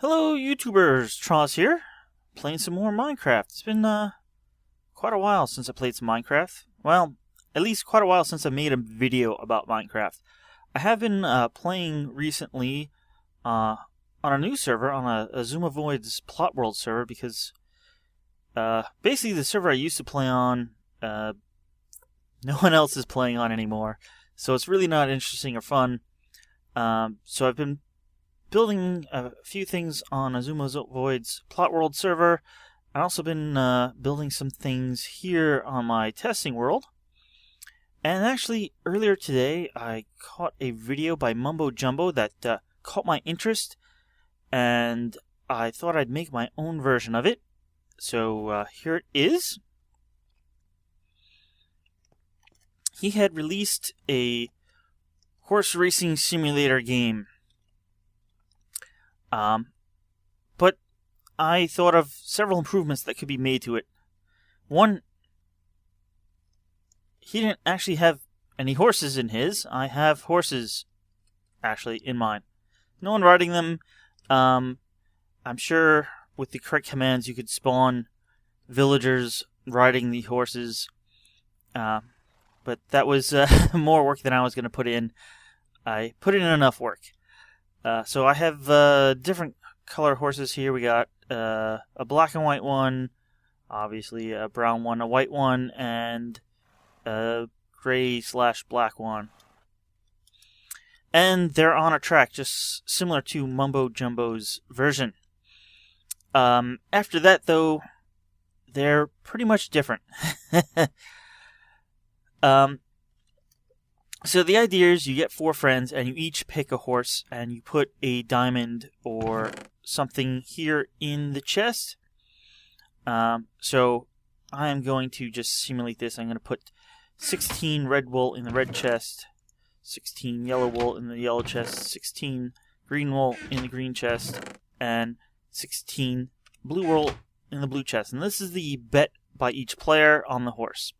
Hello YouTubers, Tross here, playing some more Minecraft. It's been quite a while since I played some Minecraft. Well, at least quite a while since I made a video about Minecraft. I have been playing recently on a new server, on a Zuma Void's Plot World server, because basically the server I used to play on, no one else is playing on anymore, so it's really not interesting or fun. So I've been building a few things on Zuma Void's Plot World server. I've also been building some things here on my testing world. And actually, earlier today, I caught a video by Mumbo Jumbo that caught my interest, and I thought I'd make my own version of it. So here it is. He had released a horse racing simulator game. But I thought of several improvements that could be made to it. One, he didn't actually have any horses in his. I have horses, actually, in mine. No one riding them. I'm sure with the correct commands you could spawn villagers riding the horses. But that was more work than I was going to put in. I put in enough work. So I have different color horses here. We got a black and white one, obviously a brown one, a white one, and a gray/black one. And they're on a track, just similar to Mumbo Jumbo's version. After that, though, they're pretty much different. So the idea is you get 4 friends and you each pick a horse and you put a diamond or something here in the chest. So I am going to just simulate this. I'm going to put 16 red wool in the red chest, 16 yellow wool in the yellow chest, 16 green wool in the green chest, and 16 blue wool in the blue chest. And this is the bet by each player on the horse.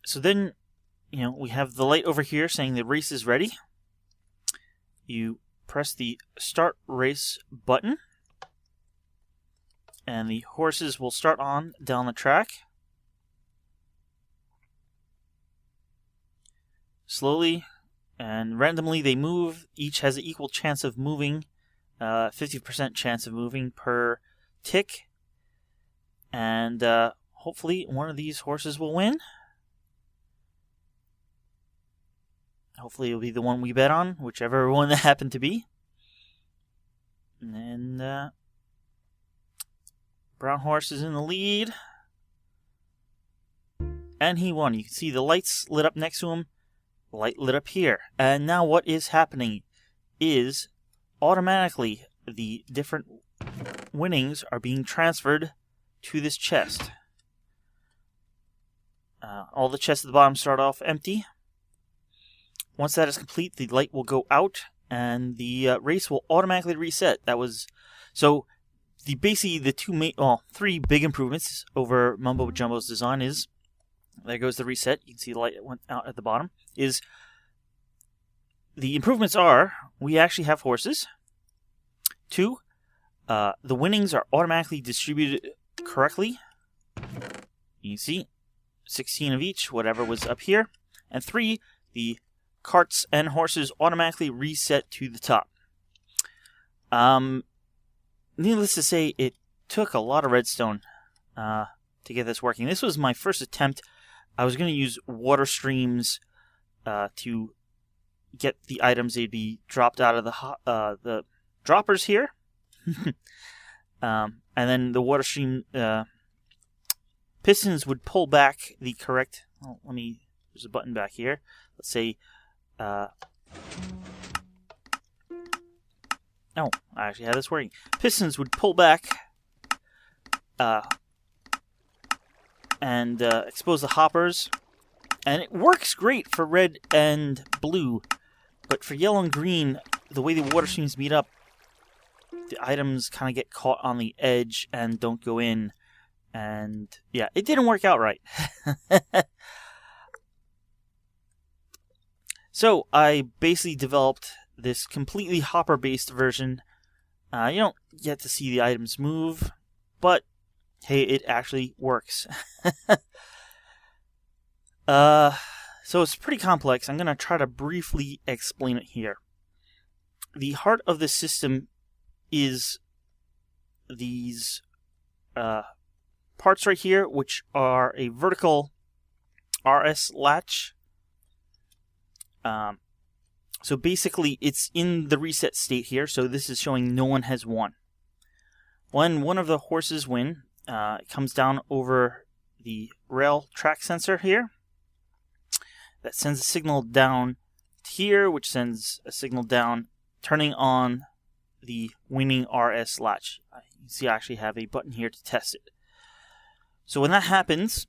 So then, we have the light over here saying the race is ready. You press the start race button, and the horses will start on down the track. Slowly and randomly they move. Each has an equal chance of moving, 50% chance of moving per tick. And hopefully one of these horses will win. Hopefully it'll be the one we bet on, whichever one that happened to be. And brown horse is in the lead. And he won. You can see the lights lit up next to him. Light lit up here. And now what is happening is automatically the different winnings are being transferred to this chest. All the chests at the bottom start off empty. Once that is complete, the light will go out, and the race will automatically reset. That was so. Basically the three big improvements over Mumbo Jumbo's design is there goes the reset. You can see the light went out at the bottom. Is the improvements are we actually have horses. 2, the winnings are automatically distributed correctly. You can see 16 of each, whatever was up here, and 3, the carts and horses automatically reset to the top. Needless to say, it took a lot of redstone to get this working. This was my first attempt. I was going to use water streams to get the items. They'd be dropped out of the droppers here. And then the water stream pistons would pull back the correct... there's a button back here. Let's say... I actually have this working. Pistons would pull back and expose the hoppers. And it works great for red and blue. But for yellow and green, the way the water streams meet up, the items kind of get caught on the edge and don't go in. And yeah, it didn't work out right. So I basically developed this completely hopper-based version, you don't get to see the items move, but hey, it actually works. So it's pretty complex. I'm going to try to briefly explain it here. The heart of the system is these parts right here, which are a vertical RS latch. So basically, it's in the reset state here, so this is showing no one has won. When one of the horses win, it comes down over the rail track sensor here. That sends a signal down here, which sends a signal down, turning on the winning RS latch. You can see I actually have a button here to test it. So when that happens,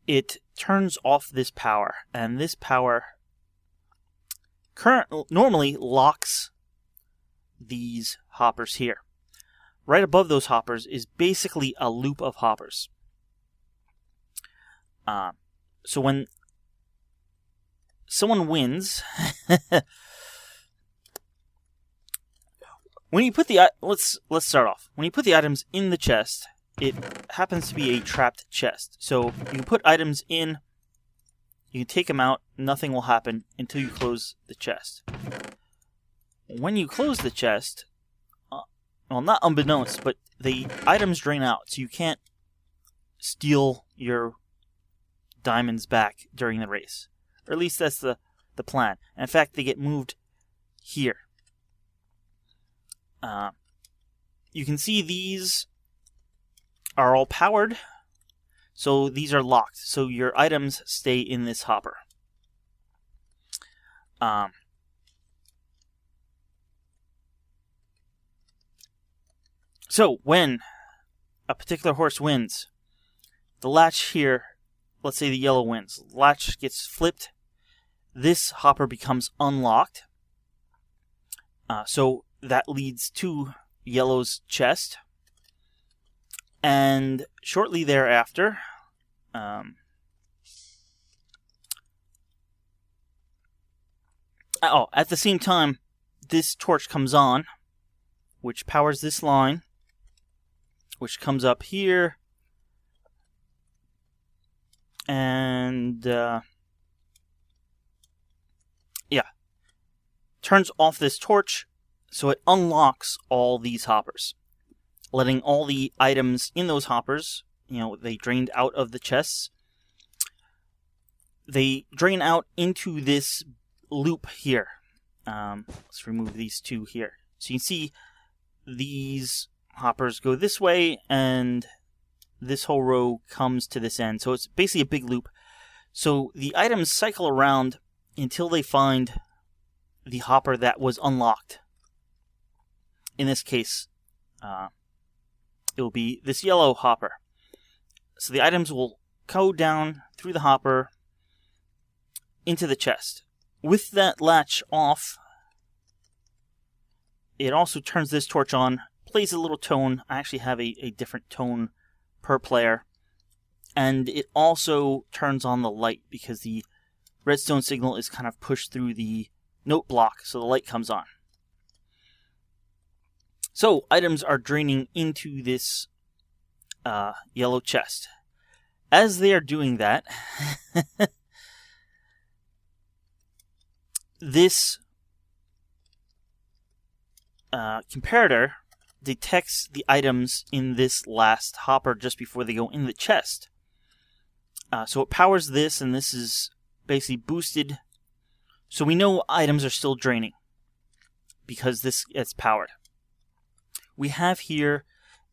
it turns off this power, and this power normally locks these hoppers here. Right above those hoppers is basically a loop of hoppers. So when someone wins, when you put the let's start off. When you put the items in the chest, it happens to be a trapped chest. So you can put items in, you can take them out, nothing will happen until you close the chest. When you close the chest, well, not unbeknownst, but the items drain out, so you can't steal your diamonds back during the race. Or at least that's the plan. And in fact, they get moved here. You can see these are all powered, so these are locked. So your items stay in this hopper. So when a particular horse wins, the latch here, let's say the yellow wins, the latch gets flipped, this hopper becomes unlocked. So that leads to yellow's chest. And shortly thereafter, at the same time, this torch comes on, which powers this line, which comes up here, and turns off this torch, so it unlocks all these hoppers, letting all the items in those hoppers, they drained out of the chests, they drain out into this loop here. Let's remove these two here. So you can see these hoppers go this way, and this whole row comes to this end. So it's basically a big loop. So the items cycle around until they find the hopper that was unlocked. In this case, it will be this yellow hopper. So the items will go down through the hopper into the chest. With that latch off, it also turns this torch on, plays a little tone. I actually have a different tone per player. And it also turns on the light because the redstone signal is kind of pushed through the note block, so the light comes on. So items are draining into this yellow chest. As they are doing that, this comparator detects the items in this last hopper just before they go in the chest. So it powers this, and this is basically boosted. So we know items are still draining because it's powered. We have here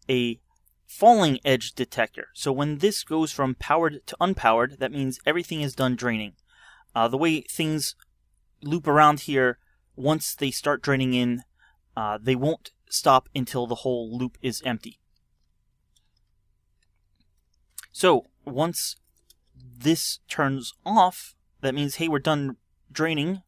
a falling edge detector. So when this goes from powered to unpowered, that means everything is done draining. The way things loop around here, once they start draining in, they won't stop until the whole loop is empty. So once this turns off, that means, hey, we're done draining.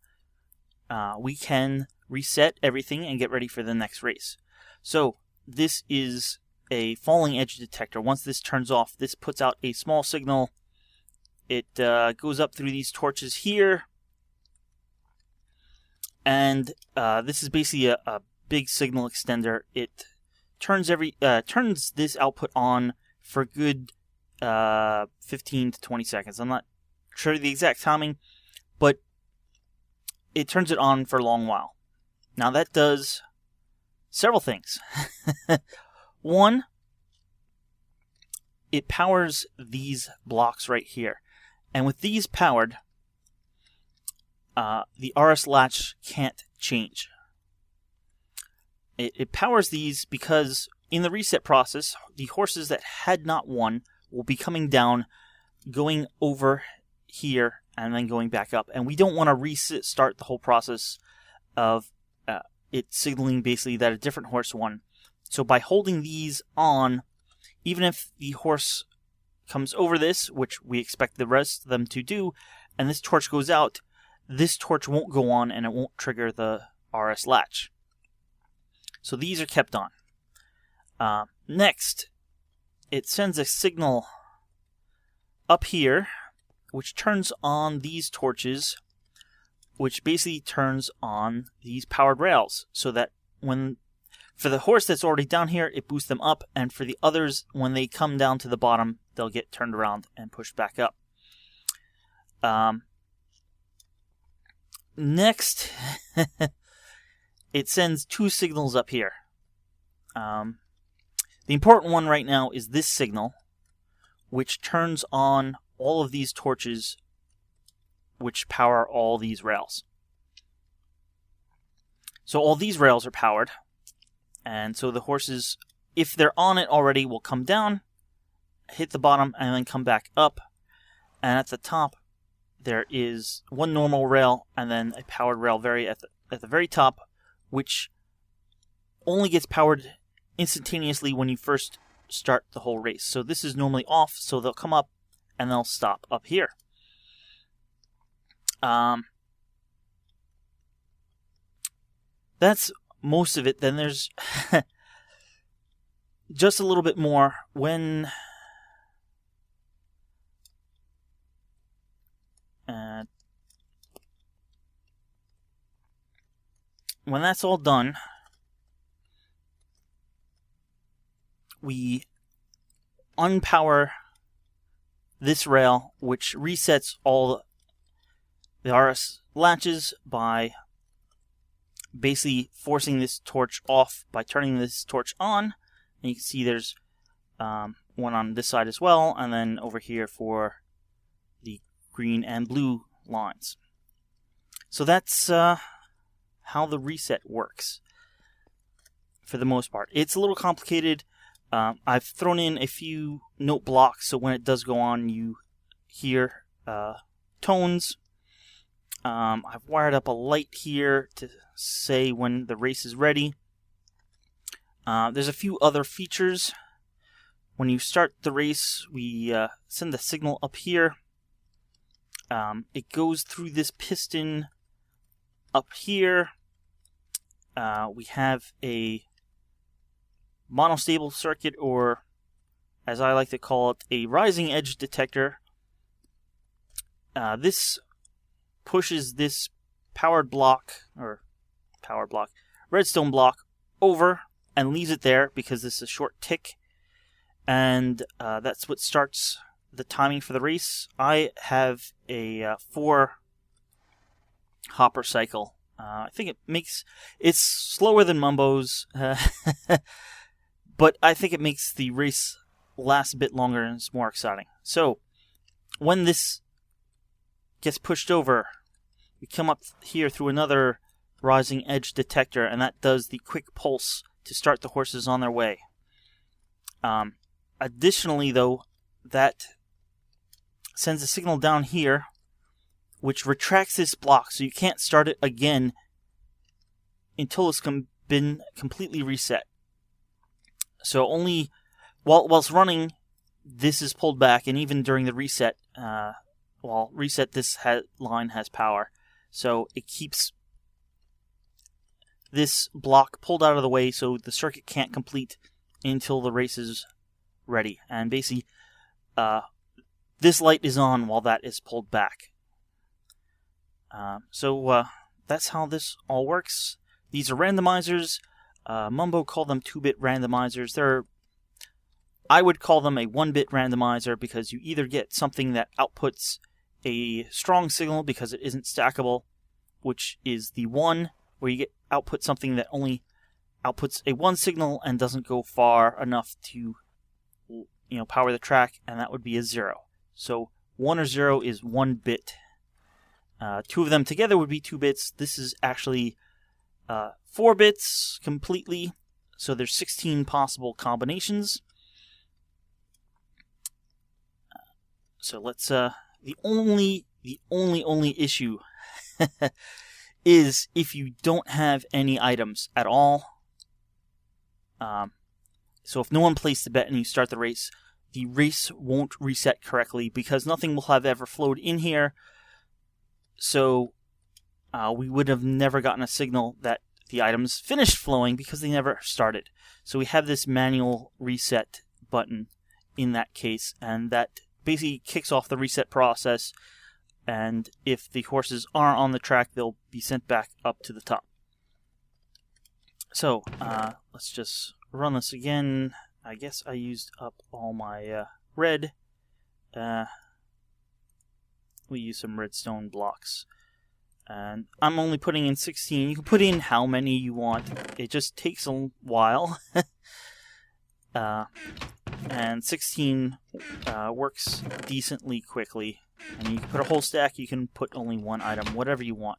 We can reset everything and get ready for the next race. So this is a falling edge detector. Once this turns off, this puts out a small signal. It goes up through these torches here, And this is basically a big signal extender. It turns this output on for a good 15 to 20 seconds. I'm not sure the exact timing, but it turns it on for a long while. Now that does several things. One, it powers these blocks right here. And with these powered, the RS latch can't change. It powers these because in the reset process, the horses that had not won will be coming down, going over here, and then going back up. And we don't want to restart the whole process of it signaling basically that a different horse won. So by holding these on, even if the horse comes over this, which we expect the rest of them to do, and this torch goes out, this torch won't go on and it won't trigger the RS latch. So these are kept on. Next, it sends a signal up here, which turns on these torches, which basically turns on these powered rails, so that for the horse that's already down here, it boosts them up, and for the others, when they come down to the bottom, they'll get turned around and pushed back up. Next, it sends two signals up here. The important one right now is this signal, which turns on all of these torches, which power all these rails. So all these rails are powered, and so the horses, if they're on it already, will come down, hit the bottom, and then come back up. And at the top, there is one normal rail and then a powered rail at the very top, which only gets powered instantaneously when you first start the whole race. So this is normally off, so they'll come up and they'll stop up here. That's most of it. Then there's just a little bit more when that's all done, we unpower this rail, which resets all the RS latches by basically forcing this torch off by turning this torch on. And you can see there's one on this side as well, and then over here for the green and blue lines. So that's how the reset works for the most part. It's a little complicated. I've thrown in a few note blocks, so when it does go on, you hear tones. I've wired up a light here to say when the race is ready. There's a few other features. When you start the race, we send a signal up here. It goes through this piston up here. We have a monostable circuit, or as I like to call it, a rising edge detector. This pushes this redstone block over and leaves it there because this is a short tick, and that's what starts the timing for the race. I have a 4 hopper cycle. I think it's slower than Mumbo's, but I think it makes the race last a bit longer and it's more exciting. So when this gets pushed over, we come up here through another rising edge detector, and that does the quick pulse to start the horses on their way. Additionally, though, that sends a signal down here, which retracts this block, so you can't start it again until it's been completely reset. So only while it's running, this is pulled back, and even during the reset, this line has power. So it keeps this block pulled out of the way so the circuit can't complete until the race is ready. And basically, this light is on while that is pulled back. So that's how this all works. These are randomizers. Mumbo called them 2-bit randomizers. I would call them a 1-bit randomizer because you either get something that outputs a strong signal because it isn't stackable, which is the 1, where you output something that only outputs a 1 signal and doesn't go far enough to power the track, and that would be a 0. So 1 or 0 is 1 bit. 2 of them together would be 2 bits. This is actually 4 bits completely, so there's 16 possible combinations. So let's the only issue is if you don't have any items at all. So if no one placed the bet and you start the race won't reset correctly because nothing will have ever flowed in here. So we would have never gotten a signal that the items finished flowing because they never started. So we have this manual reset button in that case, and that basically kicks off the reset process, and if the horses aren't on the track, they'll be sent back up to the top. So, let's just run this again. I guess I used up all my red. We use some redstone blocks. And I'm only putting in 16. You can put in how many you want. It just takes a while. And 16 works decently quickly. And you can put a whole stack, you can put only 1 item, whatever you want.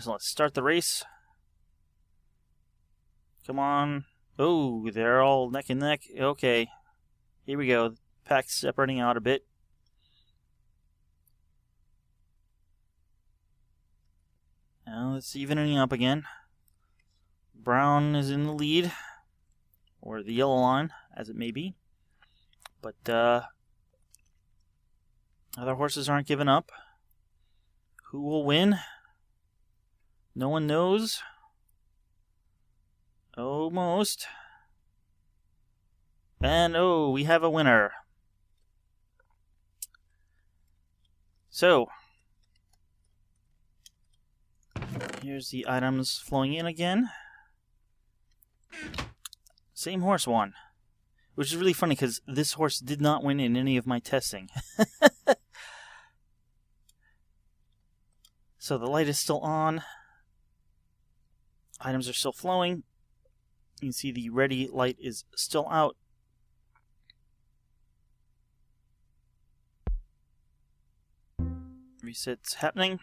So let's start the race. Come on. Oh, they're all neck and neck. Okay. Here we go. The pack's separating out a bit. Now it's evening up again. Brown is in the lead. Or the yellow line, as it may be. But other horses aren't giving up. Who will win? No one knows. Almost. And oh, we have a winner. So, here's the items flowing in again. Same horse won. Which is really funny because this horse did not win in any of my testing. So the light is still on. Items are still flowing. You can see the ready light is still out. Reset's happening.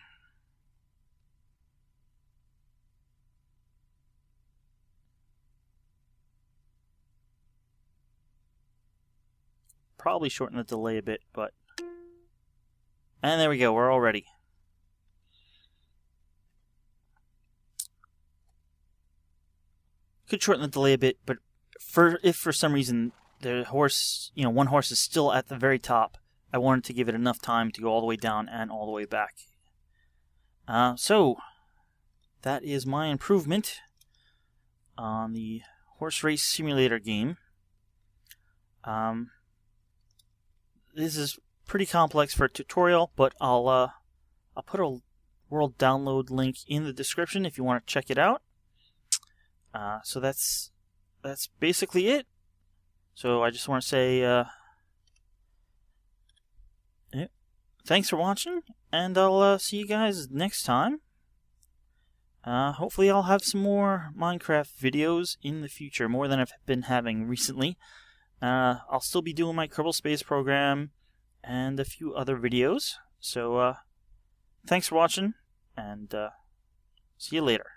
Probably shorten the delay a bit, but... And there we go, we're all ready. Could shorten the delay a bit, but if for some reason the horse, one horse is still at the very top, I wanted to give it enough time to go all the way down and all the way back. So, that is my improvement on the horse race simulator game. This is pretty complex for a tutorial, but I'll put a world download link in the description if you want to check it out. So that's basically it. So I just want to say thanks for watching, and I'll see you guys next time. Hopefully I'll have some more Minecraft videos in the future, more than I've been having recently. I'll still be doing my Kerbal Space program and a few other videos. So thanks for watching, and see you later.